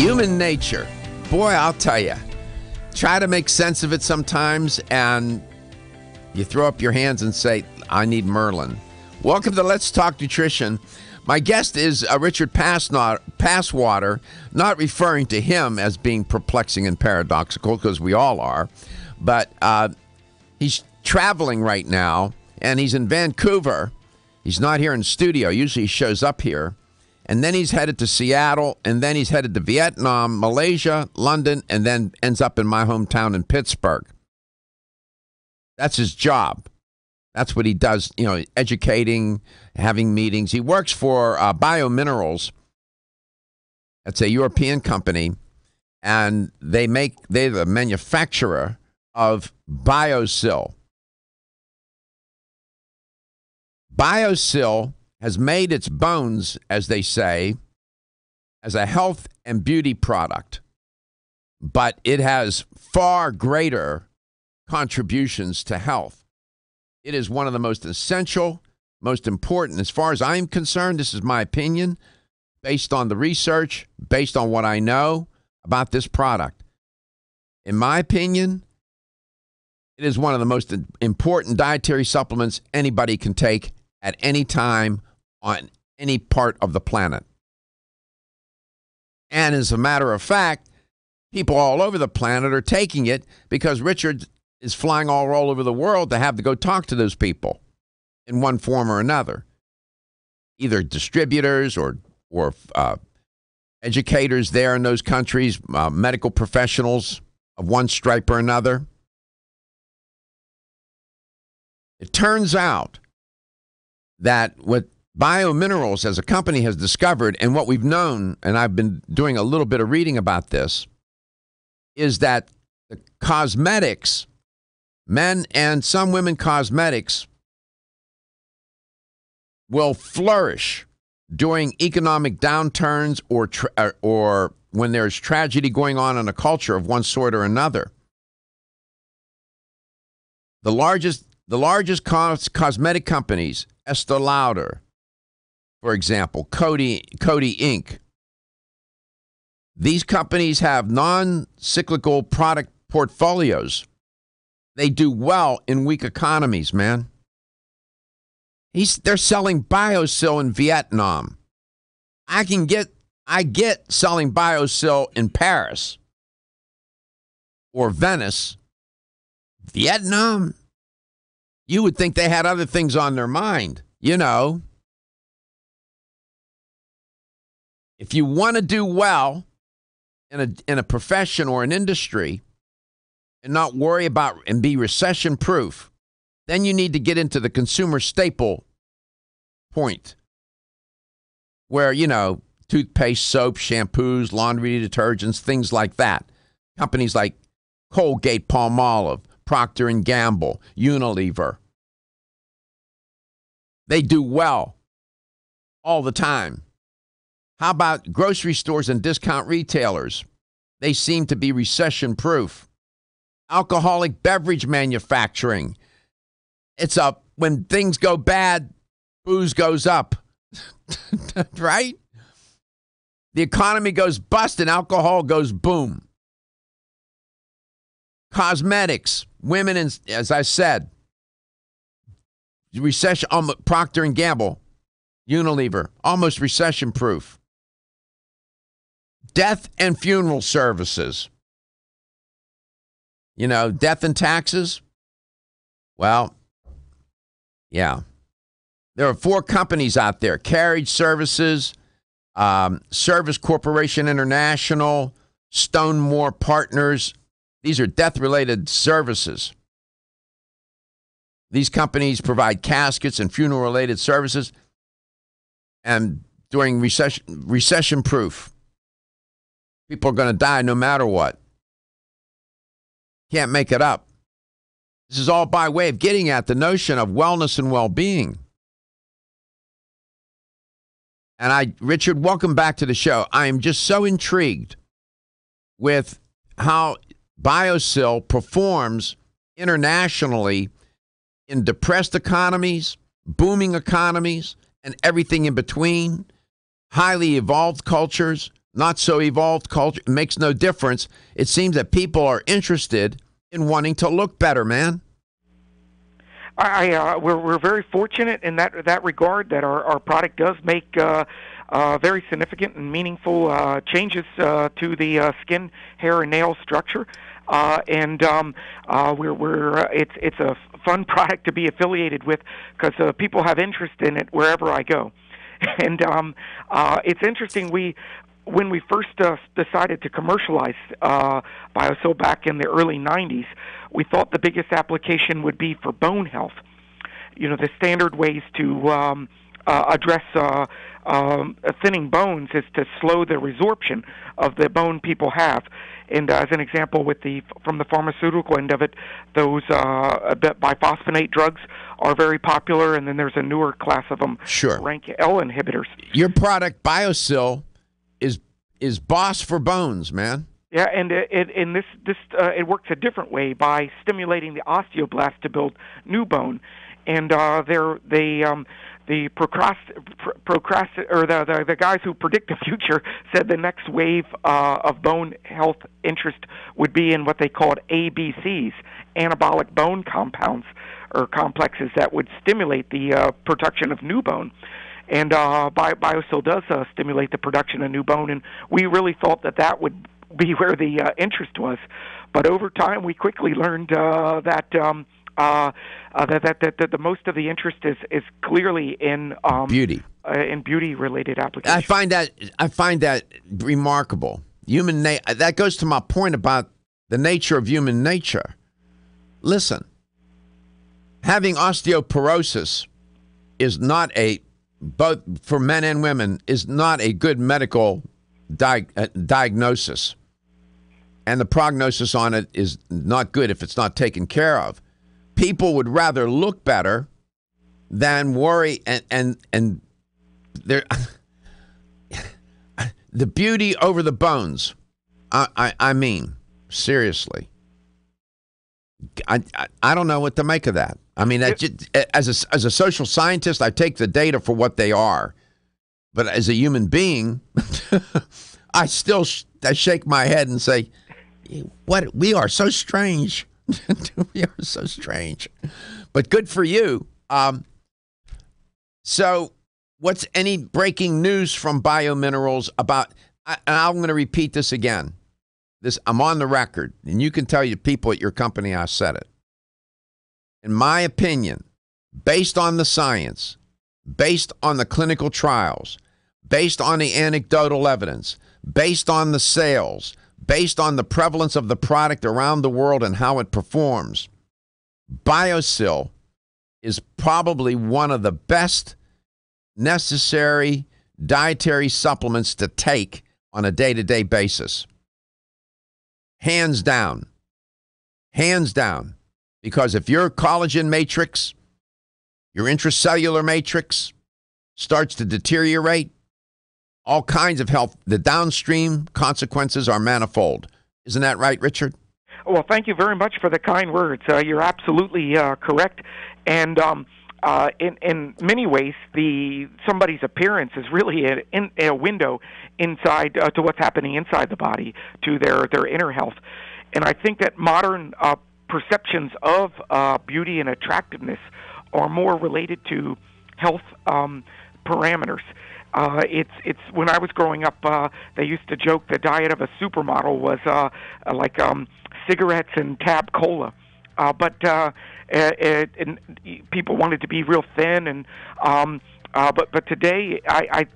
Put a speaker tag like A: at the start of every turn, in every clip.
A: Human nature. Boy, I'll tell you. Try to make sense of it sometimes, and you throw up your hands and say, I need Merlin. Welcome to Let's Talk Nutrition. My guest is Richard Passwater, not referring to him as being perplexing and paradoxical, because we all are, but he's traveling right now, and he's in Vancouver. He's not here in studio. Usually he shows up here. And then he's headed to Seattle, and then he's headed to Vietnam, Malaysia, London, and then ends up in my hometown in Pittsburgh. That's his job. That's what he does, educating, having meetings. He works for Biominerals. That's a European company, and they're the manufacturer of BioSil. BioSil has made its bones, as they say, as a health and beauty product, but it has far greater contributions to health. It is one of the most essential, most important. As far as I'm concerned, this is my opinion, based on the research, based on what I know about this product. In my opinion, it is one of the most important dietary supplements anybody can take at any time on any part of the planet. And as a matter of fact, people all over the planet are taking it because Richard is flying all over the world to have to go talk to those people in one form or another. Either distributors or educators there in those countries, medical professionals of one stripe or another. It turns out that what Biominerals as a company has discovered, and what we've known, and I've been doing a little bit of reading about this, is that the cosmetics, men and some women cosmetics, will flourish during economic downturns or when there's tragedy going on in a culture of one sort or another. The largest cosmetic companies, Estee Lauder, for example, Coty Inc. These companies have non-cyclical product portfolios. They do well in weak economies, man. They're selling BioSil in Vietnam. I get selling BioSil in Paris or Venice. Vietnam? You would think they had other things on their mind, If you want to do well in a profession or an industry and not worry about and be recession-proof, then you need to get into the consumer staple point where, toothpaste, soap, shampoos, laundry detergents, things like that. Companies like Colgate, Palmolive, Procter & Gamble, Unilever. They do well all the time. How about grocery stores and discount retailers? They seem to be recession-proof. Alcoholic beverage manufacturing. It's up. When things go bad, booze goes up. Right? The economy goes bust and alcohol goes boom. Cosmetics. Women, as I said, recession, Procter & Gamble, Unilever, almost recession-proof. Death and funeral services. Death and taxes. Well, yeah. There are 4 companies out there. Carriage Services, Service Corporation International, Stonemore Partners. These are death-related services. These companies provide caskets and funeral-related services and during recession-proof. People are going to die no matter what. Can't make it up. This is all by way of getting at the notion of wellness and well-being. And Richard, welcome back to the show. I am just so intrigued with how BioSil performs internationally in depressed economies, booming economies, and everything in between, highly evolved cultures, not so evolved culture. It makes no difference. It seems that people are interested in wanting to look better, man.
B: We're very fortunate in that regard that our product does make very significant and meaningful changes to the skin, hair, and nail structure. It's a fun product to be affiliated with because people have interest in it wherever I go. And it's interesting. When we first decided to commercialize BioSil back in the early 90s, we thought the biggest application would be for bone health. The standard ways to address thinning bones is to slow the resorption of the bone people have. And as an example, from the pharmaceutical end of it, those biphosphonate drugs are very popular, and then there's a newer class of them,
A: sure,
B: rank L inhibitors.
A: Your product, BioSil, is boss for bones, man.
B: Yeah, and it works a different way by stimulating the osteoblast to build new bone, and the guys who predict the future said the next wave of bone health interest would be in what they called ABCs, anabolic bone compounds or complexes that would stimulate the production of new bone. And BioSil does stimulate the production of new bone, and we really thought that would be where the interest was. But over time, we quickly learned that the most of the interest is clearly in beauty-related applications.
A: I find that remarkable. That goes to my point about the nature of human nature. Listen, having osteoporosis is not both for men and women, is not a good medical diagnosis. And the prognosis on it is not good if it's not taken care of. People would rather look better than worry and the beauty over the bones. I mean, seriously. I don't know what to make of that. I mean, as a social scientist, I take the data for what they are, but as a human being, I shake my head and say, "What? We are so strange. We are so strange." But good for you. So, what's any breaking news from Biominerals about? And I'm going to repeat this again. I'm on the record, and you can tell your people at your company I said it. In my opinion, based on the science, based on the clinical trials, based on the anecdotal evidence, based on the sales, based on the prevalence of the product around the world and how it performs, BioSil is probably one of the best necessary dietary supplements to take on a day-to-day basis. Hands down. Hands down. Because if your collagen matrix, your intracellular matrix starts to deteriorate, all kinds of health, the downstream consequences are manifold. Isn't that right, Richard?
B: Well, thank you very much for the kind words. You're absolutely correct. And in many ways, somebody's appearance is really a window inside to what's happening inside the body, to their inner health. And I think that modern perceptions of beauty and attractiveness are more related to health parameters. It's when I was growing up, they used to joke the diet of a supermodel was like cigarettes and Tab Cola. But people wanted to be real thin, and but today I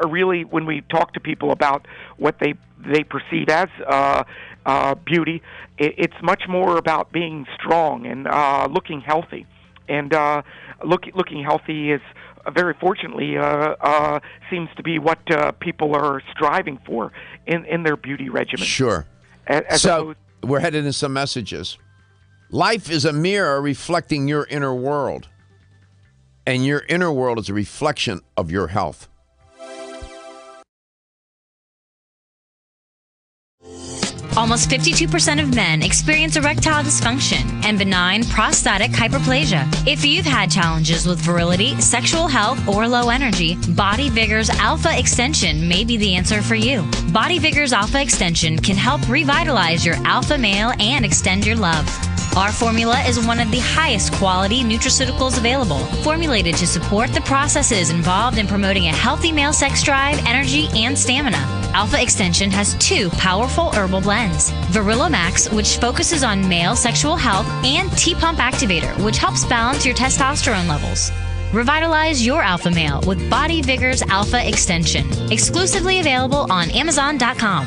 B: really, when we talk to people about what they perceive as beauty, it's much more about being strong and looking healthy. And looking healthy is very fortunately seems to be what people are striving for in their beauty regimen.
A: Sure. So we're headed into some messages. Life is a mirror reflecting your inner world, and your inner world is a reflection of your health.
C: Almost 52% of men experience erectile dysfunction and benign prostatic hyperplasia. If you've had challenges with virility, sexual health, or low energy, Body Vigor's Alpha Extension may be the answer for you. Body Vigor's Alpha Extension can help revitalize your alpha male and extend your love. Our formula is one of the highest quality nutraceuticals available, formulated to support the processes involved in promoting a healthy male sex drive, energy, and stamina. Alpha Extension has 2 powerful herbal blends: Virilo Max, which focuses on male sexual health, and T-Pump Activator, which helps balance your testosterone levels. Revitalize your alpha male with Body Vigor's Alpha Extension. Exclusively available on Amazon.com.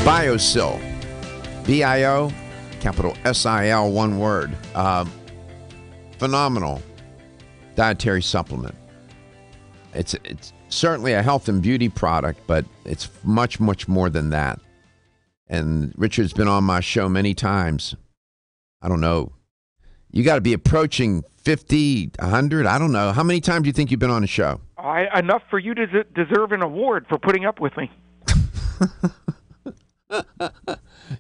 A: BioSil, B-I-O, capital S-I-L, one word. Phenomenal dietary supplement. It's certainly a health and beauty product, but it's much, much more than that. And Richard's been on my show many times. I don't know. You got to be approaching 50, 100. I don't know. How many times do you think you've been on the show?
B: Enough for you to deserve an award for putting up with me.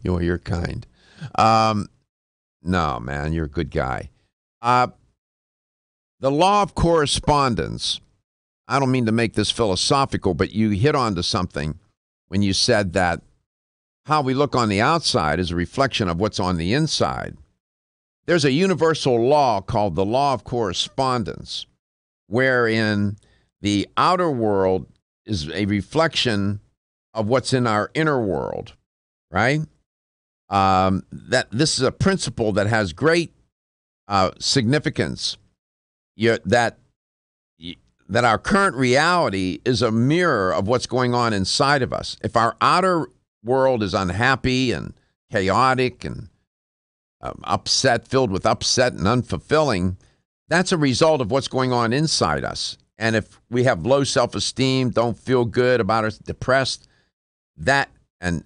A: You're kind. No, man, you're a good guy. The law of correspondence. I don't mean to make this philosophical, but you hit on to something when you said that how we look on the outside is a reflection of what's on the inside. There's a universal law called the law of correspondence, wherein the outer world is a reflection of what's in our inner world, right? That this is a principle that has great significance. That our current reality is a mirror of what's going on inside of us. If our outer world is unhappy and chaotic and upset, filled with upset and unfulfilling, that's a result of what's going on inside us. And if we have low self-esteem, don't feel good about us, depressed, that and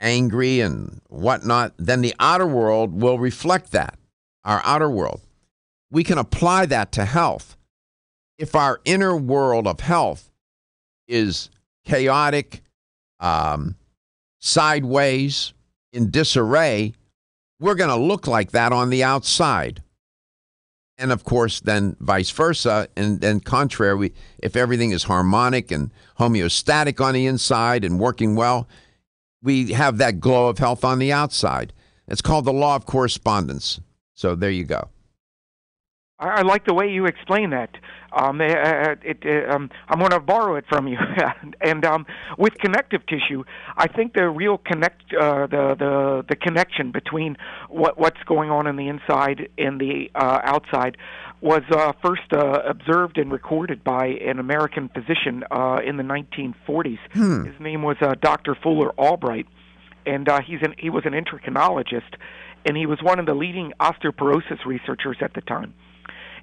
A: angry and whatnot, then the outer world will reflect that, our outer world. We can apply that to health. If our inner world of health is chaotic, sideways, in disarray, we're going to look like that on the outside. And of course, then vice versa. And then contrary, if everything is harmonic and homeostatic on the inside and working well, we have that glow of health on the outside. It's called the law of correspondence. So there you go.
B: I like the way you explain that. I'm going to borrow it from you. And with connective tissue, I think the real the connection between what's going on in the inside and the outside was first observed and recorded by an American physician in the 1940s. His name was Dr. Fuller Albright, and he was an endocrinologist, and he was one of the leading osteoporosis researchers at the time.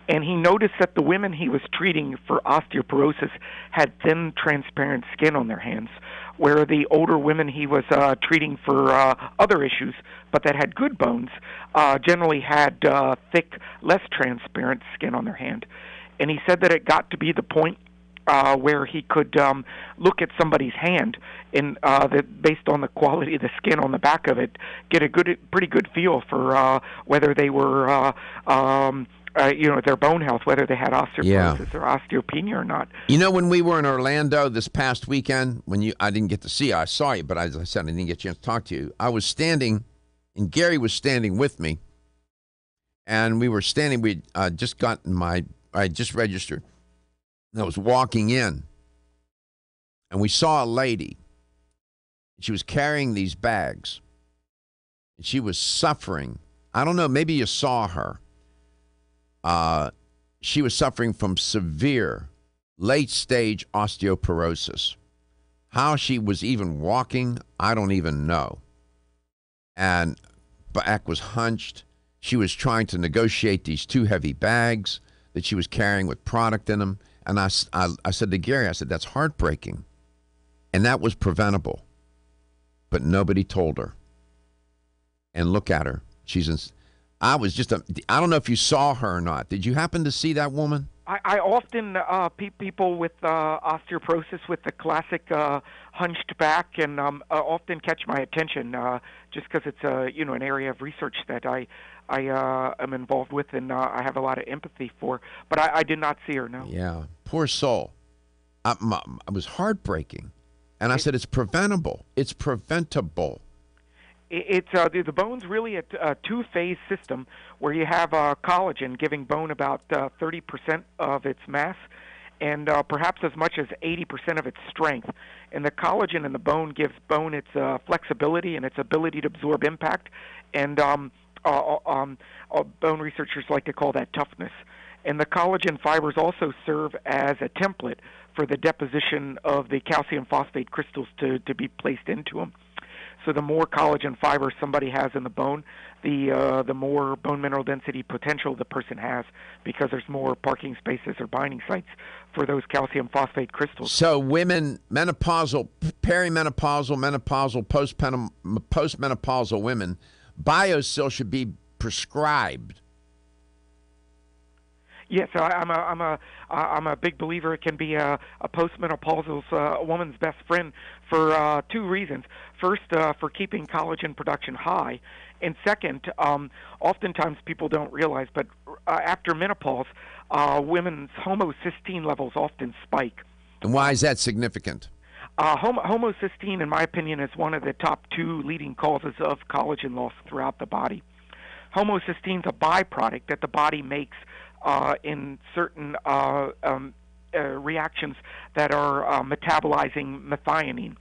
B: And he noticed that the women he was treating for osteoporosis had thin, transparent skin on their hands, where the older women he was treating for other issues, but that had good bones, generally had thick, less transparent skin on their hand. And he said that it got to be the point where he could look at somebody's hand and based on the quality of the skin on the back of it, get a pretty good feel for whether they were their bone health, whether they had osteoporosis or osteopenia or not.
A: You know, when we were in Orlando this past weekend, I didn't get to see you. I saw you, but as I said, I didn't get a chance to talk to you. I was standing, and Gary was standing with me, and we were standing. We just I just registered, and I was walking in, and we saw a lady. She was carrying these bags, and she was suffering. I don't know, maybe you saw her. She was suffering from severe late-stage osteoporosis. How she was even walking, I don't even know. And back was hunched. She was trying to negotiate these two heavy bags that she was carrying with product in them. And I said to Gary, I said, that's heartbreaking. And that was preventable. But nobody told her. And look at her. I don't know if you saw her or not. Did you happen to see that woman?
B: I often people with osteoporosis with the classic hunched back, and often catch my attention just because it's an area of research that I am involved with, and I have a lot of empathy for. But I did not see her. No.
A: Yeah, poor soul. It was heartbreaking, and I said it's preventable. It's preventable.
B: It's the bone's really a two-phase system where you have collagen giving bone about 30% of its mass and perhaps as much as 80% of its strength. And the collagen in the bone gives bone its flexibility and its ability to absorb impact. And bone researchers like to call that toughness. And the collagen fibers also serve as a template for the deposition of the calcium phosphate crystals to be placed into them. So the more collagen fiber somebody has in the bone, the more bone mineral density potential the person has, because there's more parking spaces or binding sites for those calcium phosphate crystals.
A: So women, menopausal, perimenopausal, menopausal, postmenopausal women, BioSil should be prescribed
B: Yes, I'm a big believer. It can be a postmenopausal woman's best friend for two reasons. First, for keeping collagen production high, and second, oftentimes people don't realize, but after menopause, women's homocysteine levels often spike.
A: And why is that significant?
B: Homocysteine, in my opinion, is one of the top two leading causes of collagen loss throughout the body. Homocysteine is a byproduct that the body makes in certain reactions that are metabolizing methionine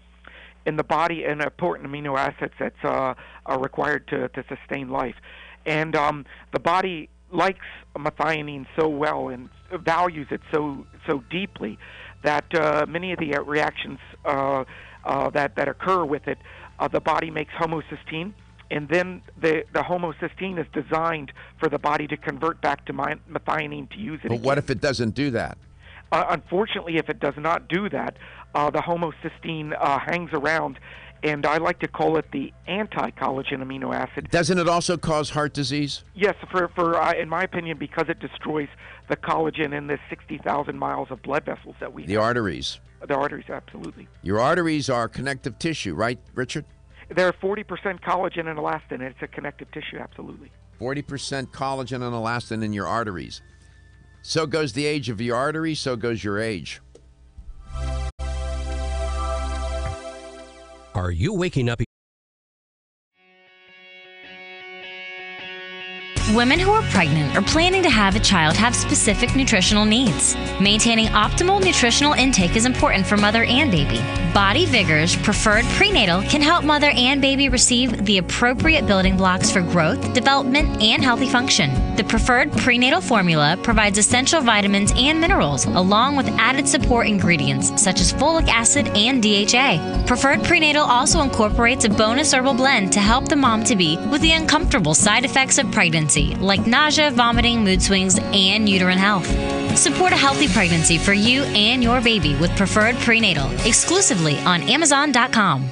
B: in the body, an important amino acid that's are required to sustain life. And the body likes methionine so well and values it so deeply that many of the reactions that occur with it, the body makes homocysteine, and then the homocysteine is designed for the body to convert back to methionine to use it
A: But
B: again.
A: what if it doesn't do that?
B: Unfortunately, if it does not do that, the homocysteine hangs around, and I like to call it the anti-collagen amino acid.
A: Doesn't it also cause heart disease?
B: Yes, for in my opinion, because it destroys the collagen in the 60,000 miles of blood vessels that we have.
A: The arteries.
B: The arteries, absolutely.
A: Your arteries are connective tissue, right, Richard?
B: There are 40% collagen and elastin, and it's a connective tissue, absolutely.
A: 40% collagen and elastin in your arteries. So goes the age of your artery, so goes your age.
D: Are you waking up?
C: Women who are pregnant or planning to have a child have specific nutritional needs. Maintaining optimal nutritional intake is important for mother and baby. Body Vigor's Preferred Prenatal can help mother and baby receive the appropriate building blocks for growth, development, and healthy function. The Preferred Prenatal formula provides essential vitamins and minerals, along with added support ingredients such as folic acid and DHA. Preferred Prenatal also incorporates a bonus herbal blend to help the mom-to-be with the uncomfortable side effects of pregnancy, like nausea, vomiting, mood swings, and uterine health. Support a healthy pregnancy for you and your baby with Preferred Prenatal, exclusively on Amazon.com.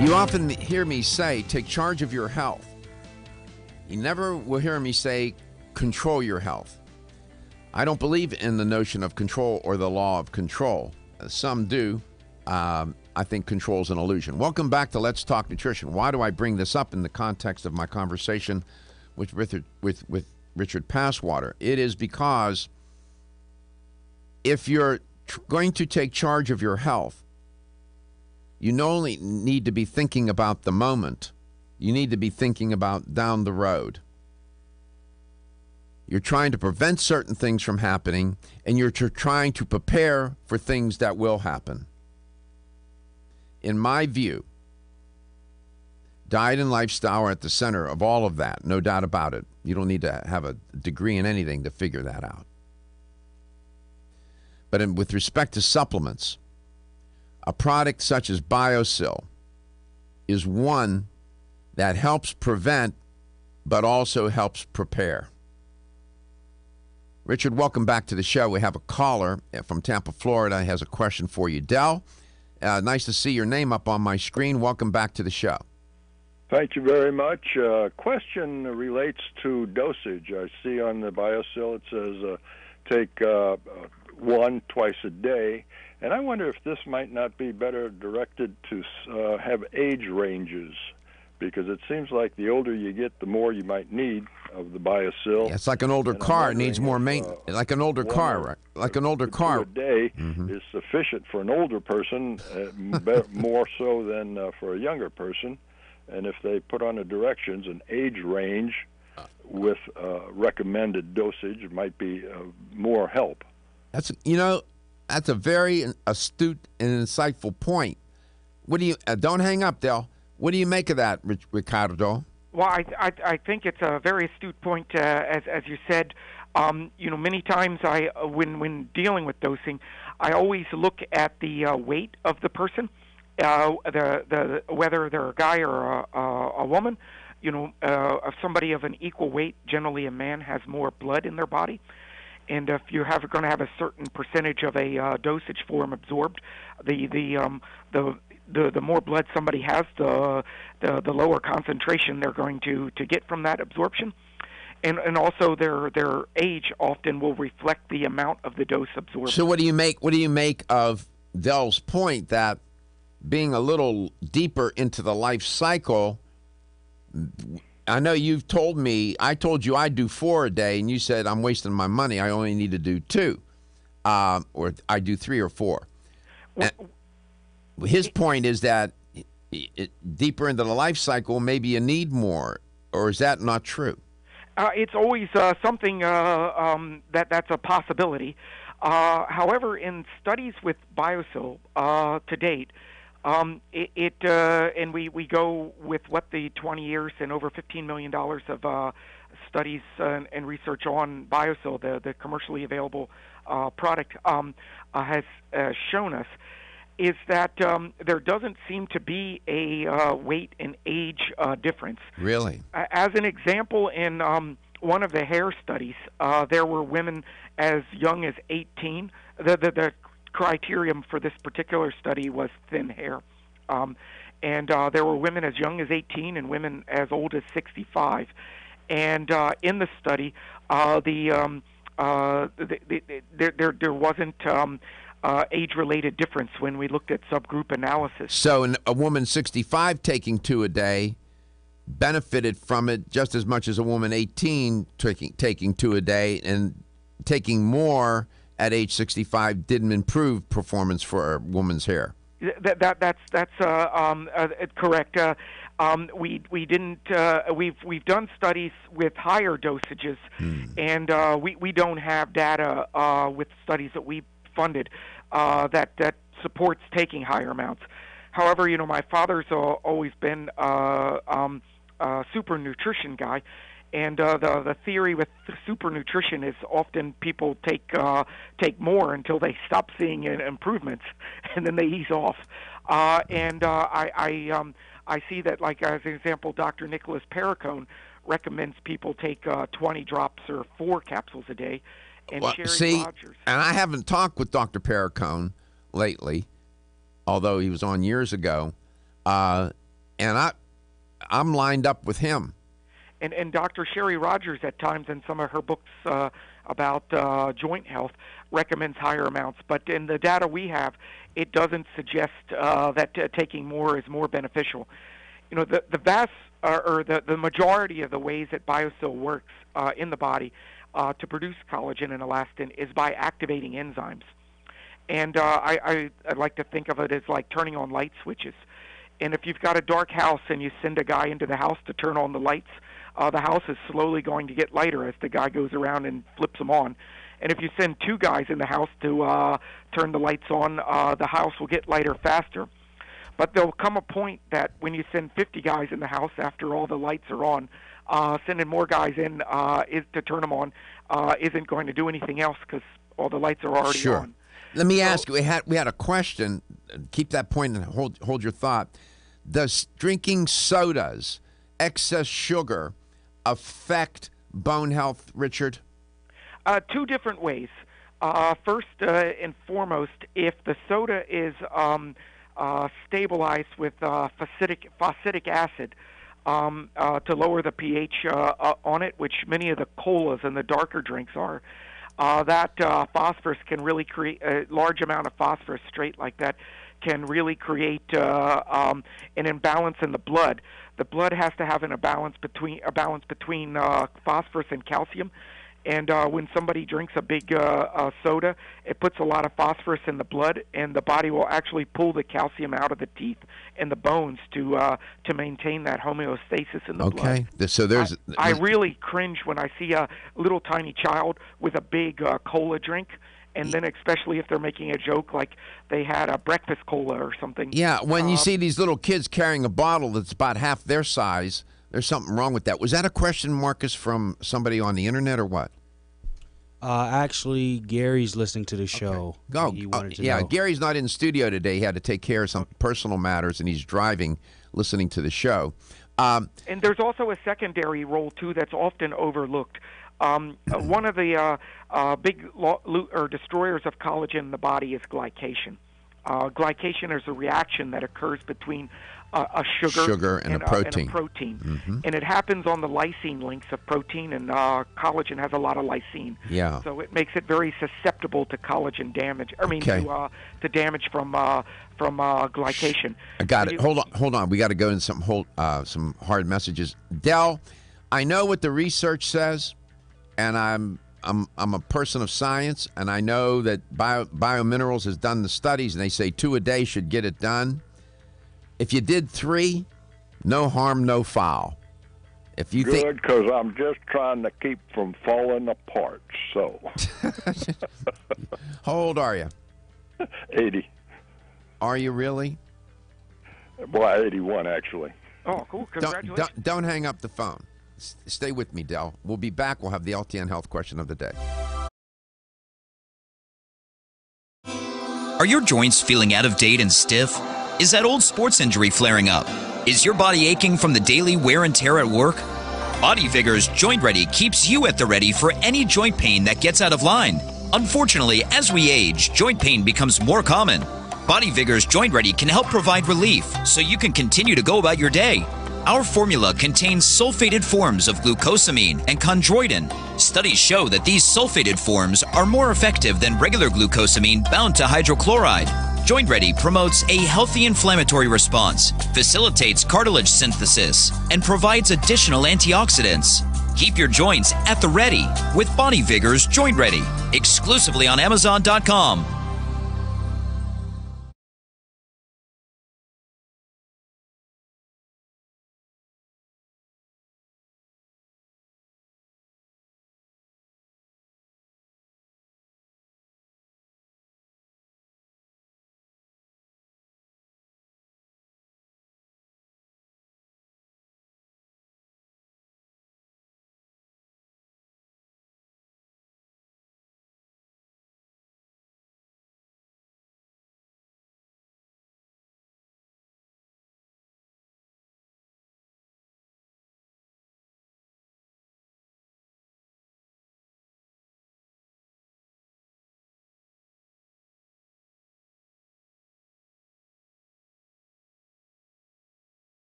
A: You often hear me say, take charge of your health. You never will hear me say, control your health. I don't believe in the notion of control or the law of control. Some do. I think control is an illusion. Welcome back to Let's Talk Nutrition. Why do I bring this up in the context of my conversation with Richard Passwater? It is because if you're going to take charge of your health, you not only need to be thinking about the moment, you need to be thinking about down the road. You're trying to prevent certain things from happening, and you're trying to prepare for things that will happen. In my view, diet and lifestyle are at the center of all of that, no doubt about it. You don't need to have a degree in anything to figure that out. But with respect to supplements, a product such as BioSil is one that helps prevent, but also helps prepare. Richard, welcome back to the show. We have a caller from Tampa, Florida, has a question for you. Del, nice to see your name up on my screen. Welcome back to the show.
D: Thank you very much. Question relates to dosage. I see on the BioSil it says take one twice a day. And I wonder if this might not be better directed to have age ranges, because it seems like the older you get, the more you might need of the BioSil.
A: Yeah, it's like an older car. It needs more maintenance. Like an older car, right? Like an older car.
D: A day is sufficient for an older person, more so than for a younger person. And if they put on the directions, an age range with recommended dosage might be more help.
A: That's a very astute and insightful point. What do you? Don't hang up, Del. What do you make of that, Ricardo?
B: Well, I think it's a very astute point, as you said. Many times when dealing with dosing, I always look at the weight of the person, whether they're a guy or a woman. If somebody of an equal weight, generally a man has more blood in their body. And if you're going to have a certain percentage of a dosage form absorbed, the more blood somebody has, the lower concentration they're going to get from that absorption, and also their age often will reflect the amount of the dose absorbed.
A: So what do you make of Del's point that being a little deeper into the life cycle? I know you've told me, I told you I'd do 4 a day, and you said I'm wasting my money. I only need to do 2, or I do 3 or 4. His point is that deeper into the life cycle, maybe you need more, or is that not true?
B: It's always something that's a possibility. However, in studies with BioSil to date, and we go with what the 20 years and over $15 million of studies and research on BioSil, the commercially available product, has shown us, is that there doesn't seem to be a weight and age difference.
A: Really?
B: As an example, in one of the hair studies, there were women as young as 18. The criterion for this particular study was thin hair. And there were women as young as 18 and women as old as 65. And in the study, there wasn't age-related difference when we looked at subgroup analysis.
A: So a woman 65 taking 2 a day benefited from it just as much as a woman 18 taking 2 a day, and taking more at age 65 didn't improve performance for a woman's hair.
B: That's correct. We didn't. We've done studies with higher dosages, and we don't have data with studies that we funded that supports taking higher amounts. However, my father's always been a super nutrition guy. And the theory with super nutrition is often people take more until they stop seeing improvements, and then they ease off. I see that, like as an example, Dr. Nicholas Perricone recommends people take 20 drops or 4 capsules a day. And Sherry Rogers.
A: And I haven't talked with Dr. Perricone lately, although he was on years ago. and I'm lined up with him.
B: And Dr. Sherry Rogers at times in some of her books about joint health recommends higher amounts. But in the data we have, it doesn't suggest that taking more is more beneficial. You know, the vast or the majority of the ways that BioSil works in the body to produce collagen and elastin is by activating enzymes. And I'd like to think of it as like turning on light switches. And if you've got a dark house and you send a guy into the house to turn on the lights, the house is slowly going to get lighter as the guy goes around and flips them on. And if you send two guys in the house to turn the lights on, the house will get lighter faster. But there'll come a point that when you send 50 guys in the house after all the lights are on, sending more guys in to turn them on isn't going to do anything else because all the lights are already on.
A: Let me ask you, we had a question. Keep that point and hold your thought. Does drinking sodas, excess sugar, affect bone health, Richard?
B: Two different ways. First and foremost, if the soda is stabilized with phosphatic acid to lower the pH on it, which many of the colas and the darker drinks are, that phosphorus can really create a large amount of phosphorus straight like that can really create an imbalance in the blood. The blood has to have a balance between phosphorus and calcium. And when somebody drinks a big soda, it puts a lot of phosphorus in the blood, and the body will actually pull the calcium out of the teeth and the bones to maintain that homeostasis in the blood.
A: Okay, so there's.
B: I really cringe when I see a little tiny child with a big cola drink, and then especially if they're making a joke like they had a breakfast cola or something.
A: Yeah, when you see these little kids carrying a bottle that's about half their size, there's something wrong with that. Was that a question, Marcus, from somebody on the internet or what?
E: Actually, Gary's listening to the show.
A: Go. Yeah, Gary's not in studio today. He had to take care of some personal matters, and he's driving, listening to the show.
B: And there's also a secondary role, too, that's often overlooked. One of the big destroyers of collagen in the body is glycation. Glycation is a reaction that occurs between a sugar
A: and a protein.
B: Mm-hmm. And it happens on the lysine links of protein, and collagen has a lot of lysine.
A: Yeah.
B: So it makes it very susceptible to collagen damage. To damage from glycation.
A: I got it. Hold on. We got to go into some hard messages. Del, I know what the research says, and I'm a person of science, and I know that Biominerals has done the studies, and they say 2 a day should get it done. If you did 3, no harm, no foul. If you
D: Good, because I'm just trying to keep from falling apart. So,
A: how old are you?
D: 80.
A: Are you really?
D: Well, 81 actually.
B: Oh, cool! Congratulations.
A: Don't hang up the phone. Stay with me, Del. We'll be back. We'll have the LTN Health question of the day.
F: Are your joints feeling out of date and stiff? Is that old sports injury flaring up? Is your body aching from the daily wear and tear at work? Body Vigor's Joint Ready keeps you at the ready for any joint pain that gets out of line. Unfortunately, as we age, joint pain becomes more common. Body Vigor's Joint Ready can help provide relief so you can continue to go about your day. Our formula contains sulfated forms of glucosamine and chondroitin. Studies show that these sulfated forms are more effective than regular glucosamine bound to hydrochloride. Joint Ready promotes a healthy inflammatory response, facilitates cartilage synthesis, and provides additional antioxidants. Keep your joints at the ready with Body Vigor's Joint Ready, exclusively on Amazon.com.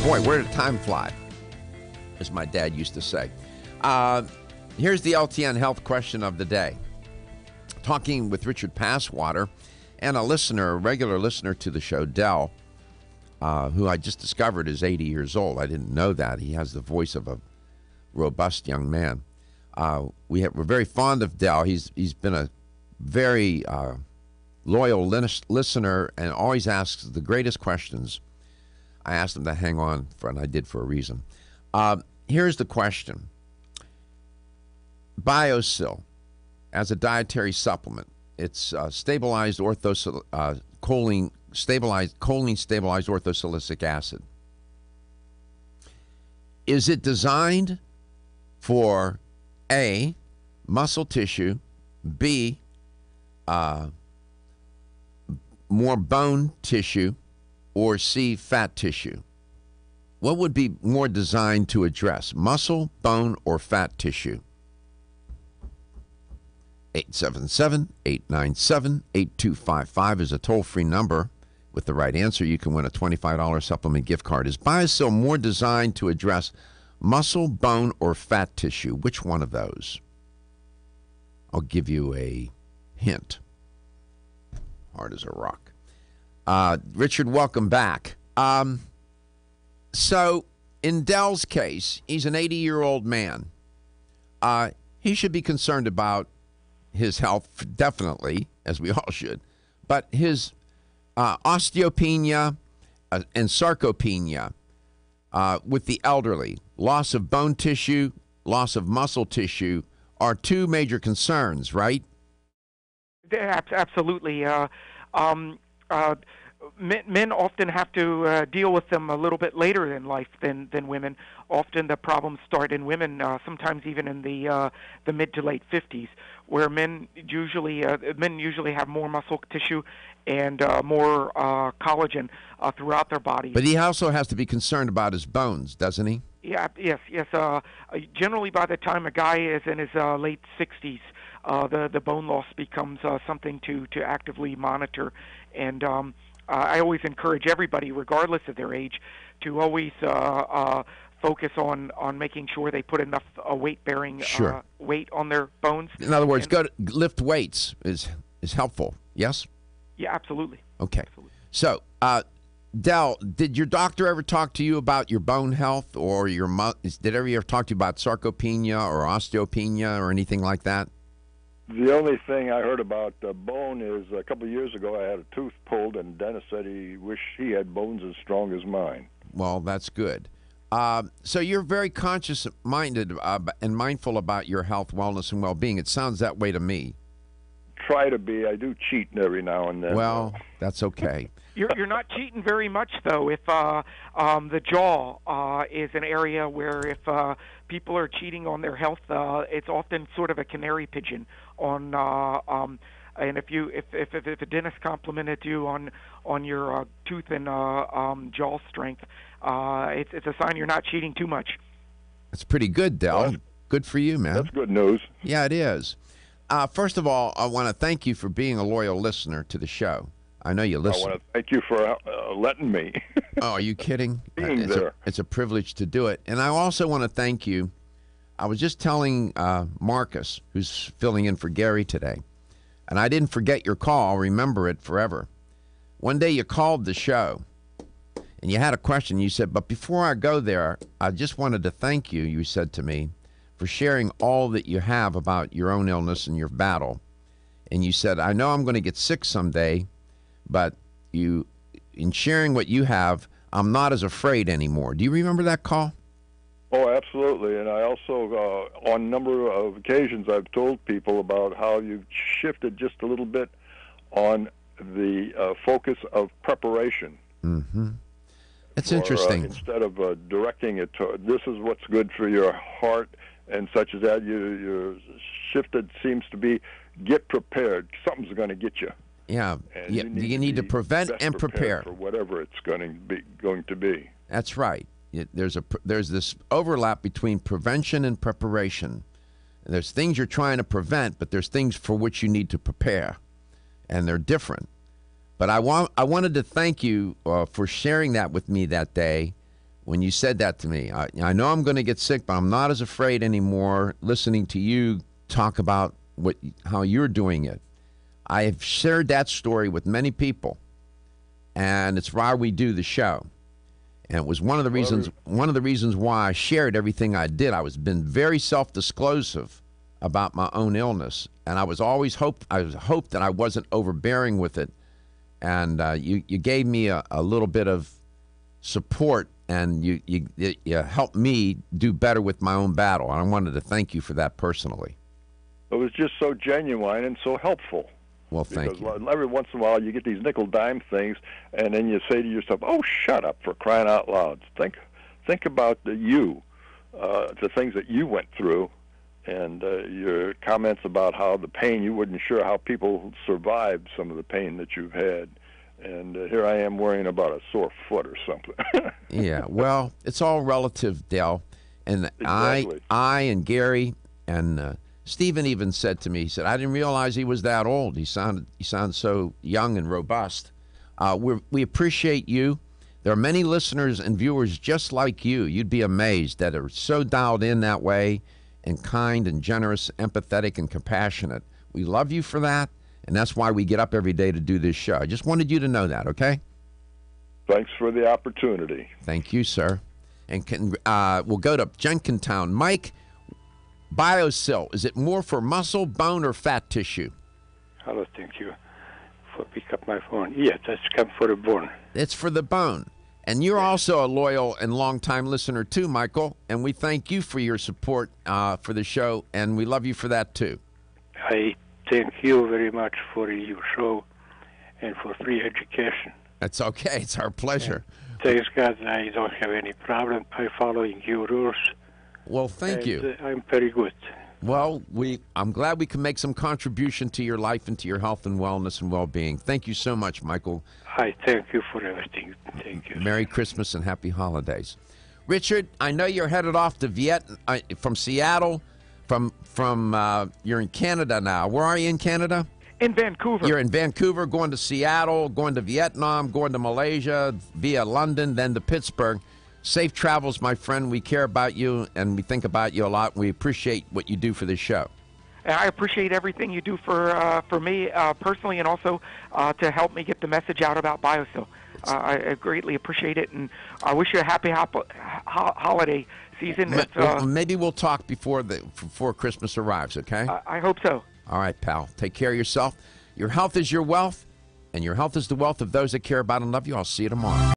A: Boy, where did time fly? As my dad used to say. Here's the LTN health question of the day. Talking with Richard Passwater and a regular listener to the show, Dell, who I just discovered is 80 years old. I didn't know that. He has the voice of a robust young man. We're very fond of Dell. He's been a very loyal listener and always asks the greatest questions. I asked him to hang on, and I did for a reason. Here's the question. BioSil, as a dietary supplement, it's stabilized choline stabilized orthosilicic acid. Is it designed for A, muscle tissue, B, more bone tissue, or C, fat tissue? What would be more designed to address, muscle, bone, or fat tissue? 877-897-8255 is a toll-free number. With the right answer, you can win a $25 supplement gift card. Is BioSil more designed to address muscle, bone, or fat tissue? Which one of those? I'll give you a hint. Hard as a rock. Richard, welcome back. So, in Dell's case, he's an 80-year-old man. He should be concerned about his health, definitely, as we all should. But his osteopenia and sarcopenia with the elderly, loss of bone tissue, loss of muscle tissue, are two major concerns, right?
B: Absolutely. Men often have to deal with them a little bit later in life than women. Often the problems start in women, sometimes even in the mid to late 50s, where men usually have more muscle tissue and more collagen throughout their body.
A: But he also has to be concerned about his bones, doesn't he?
B: Yeah. Yes. Generally, by the time a guy is in his late 60s, the bone loss becomes something to actively monitor. And I always encourage everybody, regardless of their age, to always focus on making sure they put enough weight-bearing weight on their bones.
A: In other words, go to lift weights is helpful. Yes.
B: Yeah, absolutely.
A: Okay.
B: Absolutely.
A: So, Del, did your doctor ever talk to you about your bone health, or did ever talk to you about sarcopenia or osteopenia or anything like that?
D: The only thing I heard about bone is a couple of years ago I had a tooth pulled, and the dentist said he wished he had bones as strong as mine.
A: Well, that's good. So you're very conscious-minded and mindful about your health, wellness, and well-being. It sounds that way to me.
D: Try to be. I do cheat every now and then.
A: Well, that's okay.
B: You're not cheating very much, though, if the jaw is an area where if people are cheating on their health, it's often sort of a canary pigeon on and if a dentist complimented you on your tooth and jaw strength, it's a sign you're not cheating too much.
A: That's pretty good, Del. Well, good for you, man.
D: That's good news.
A: Yeah, it is. First of all, I want to thank you for being a loyal listener to the show. I know you listen.
D: I want to thank you for letting me.
A: Oh, are you kidding?
D: It's
A: a privilege to do it. And I also want to thank you. I was just telling Marcus, who's filling in for Gary today, and I didn't forget your call. I'll remember it forever. One day you called the show, and you had a question. You said, but before I go there, I just wanted to thank you, you said to me, for sharing all that you have about your own illness and your battle. And you said, I know I'm going to get sick someday, but in sharing what you have, I'm not as afraid anymore. Do you remember that call?
D: Oh, absolutely. And I also, on a number of occasions, I've told people about how you've shifted just a little bit on the focus of preparation.
A: Mm-hmm. It's interesting.
D: Instead of directing it to, this is what's good for your heart and such as that, your shifted seems to be, get prepared. Something's going to get you.
A: Yeah, you need to prevent and prepare
D: for whatever it's going to be.
A: That's right. There's this overlap between prevention and preparation. There's things you're trying to prevent, but there's things for which you need to prepare, and they're different. But I wanted to thank you for sharing that with me that day, when you said that to me. I know I'm going to get sick, but I'm not as afraid anymore listening to you talk about how you're doing it. I have shared that story with many people, and it's why we do the show. And it was one of the reasons why I shared everything I did. I was been very self-disclosive about my own illness, and I was always hoped that I wasn't overbearing with it. And you gave me a little bit of support, and you helped me do better with my own battle. And I wanted to thank you for that personally.
D: It was just so genuine and so helpful.
A: Well, thank you.
D: Because every once in a while you get these nickel-dime things, and then you say to yourself, "Oh, shut up!" for crying out loud. Think about the things that you went through, and your comments about how the pain, you wasn't sure how people survived some of the pain that you've had. And here I am worrying about a sore foot or something.
A: Yeah, well, it's all relative, Dale. And
D: exactly.
A: I and Gary and Stephen even said to me, he said, I didn't realize he was that old. He sounded so young and robust. We appreciate you. There are many listeners and viewers just like you. You'd be amazed that are so dialed in that way and kind and generous, empathetic and compassionate. We love you for that, and that's why we get up every day to do this show. I just wanted you to know that, okay?
D: Thanks for the opportunity.
A: Thank you, sir. And we'll go to Jenkintown. Mike, BioSil, is it more for muscle, bone, or fat tissue?
G: Hello, thank you for pick up my phone. Yes, that's come for the bone.
A: It's for the bone. And you're also a loyal and long-time listener, too, Michael. And we thank you for your support for the show, and we love you for that, too.
G: I thank you very much for your show and for free education.
A: That's okay. It's our pleasure.
G: And thanks God, I don't have any problem by following your rules.
A: Well, thank you.
G: I'm very good.
A: Well, I'm glad we can make some contribution to your life and to your health and wellness and well-being. Thank you so much, Michael.
G: I thank you for everything. Thank you.
A: Merry Christmas and happy holidays. Richard, I know you're headed off to from Seattle. You're in Canada now. Where are you in Canada?
B: In Vancouver.
A: You're in Vancouver, going to Seattle, going to Vietnam, going to Malaysia, via London, then to Pittsburgh. Safe travels, my friend. We care about you, and we think about you a lot. We appreciate what you do for this show.
B: And I appreciate everything you do for me personally, and also to help me get the message out about BioSil. I greatly appreciate it, and I wish you a happy holiday season.
A: Maybe we'll talk before Christmas arrives, okay?
B: I hope so.
A: All right, pal. Take care of yourself. Your health is your wealth, and your health is the wealth of those that care about and love you. I'll see you tomorrow.